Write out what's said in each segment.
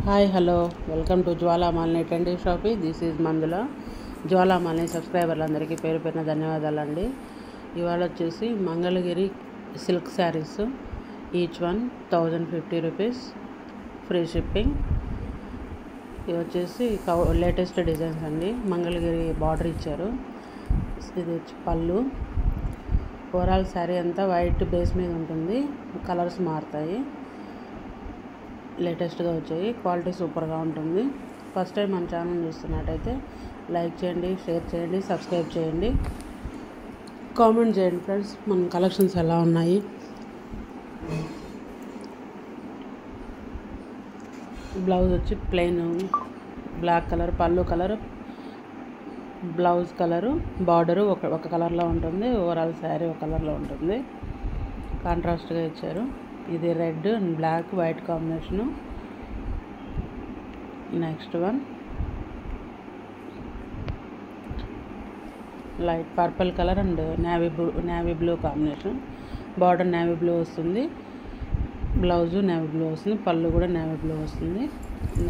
Hi hello welcome to Jwalamalini trendy shopping. This is మందుల. జ్వాలామాలిని సబ్స్క్రైబర్లందరికీ పేరు పేరున ధన్యవాదాలండి. ఇవాళ వచ్చేసి Mangalagiri silk saris, each one 1050 rupees, free shipping. ఇవి వచ్చేసి లేటెస్ట్ డిజైన్స్ అండి. మంగళగిరి బార్డర్ ఇచ్చారు. ఇది వచ్చి పళ్ళు. ఓవరాల్ శారీ అంతా వైట్ బేస్ మీద ఉంటుంది. కలర్స్ మారుతాయి. లేటెస్ట్గా వచ్చాయి. క్వాలిటీ సూపర్గా ఉంటుంది. ఫస్ట్ టైం మన ఛానల్ చూస్తున్నట్టయితే లైక్ చేయండి, షేర్ చేయండి, సబ్స్క్రైబ్ చేయండి, కామెంట్ చేయండి ఫ్రెండ్స్. మన కలెక్షన్స్ ఎలా ఉన్నాయి. బ్లౌజ్ వచ్చి ప్లెయిన్ బ్లాక్ కలర్, పళ్ళు కలర్, బ్లౌజ్ కలరు, బార్డరు ఒక కలర్లో ఉంటుంది. ఓవరాల్ శారీ ఒక కలర్లో ఉంటుంది. కాంట్రాస్ట్గా ఇచ్చారు. ఇది red and black white combination. Next one light purple colour and navy blue combination. Border navy blue వస్తుంది, బ్లౌజు నేవీ బ్లూ వస్తుంది, పళ్ళు కూడా నేవీ బ్లూ వస్తుంది.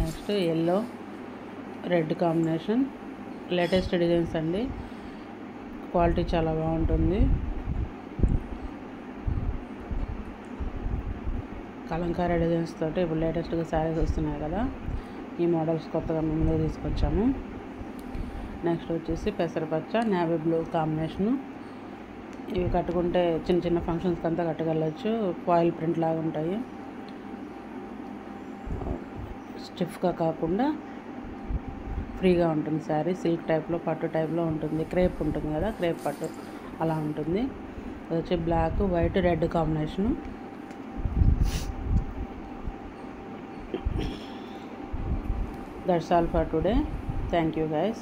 Next yellow red combination. Latest designs అండి. క్వాలిటీ చాలా బాగుంటుంది. కలంకారీ డిజైన్స్ తోటి ఇప్పుడు లేటెస్ట్గా శారీస్ వస్తున్నాయి కదా, ఈ మోడల్స్ కొత్తగా ముందుకు తీసుకొచ్చాము. నెక్స్ట్ వచ్చేసి పెసరపచ్చ నేవీ బ్లూ కాంబినేషను. ఇవి కట్టుకుంటే చిన్న చిన్న ఫంక్షన్స్కి అంతా కట్టగలచ్చు. ఫాయిల్ ప్రింట్ లాగా ఉంటాయి. స్టిఫ్గా కాకుండా ఫ్రీగా ఉంటుంది శారీ. సిల్క్ టైప్లో, పట్టు టైప్లో ఉంటుంది. క్రేప్ ఉంటుంది కదా, క్రేప్ పట్టు అలా ఉంటుంది. అది వచ్చి black white red combination. That's all for today. Thank you guys.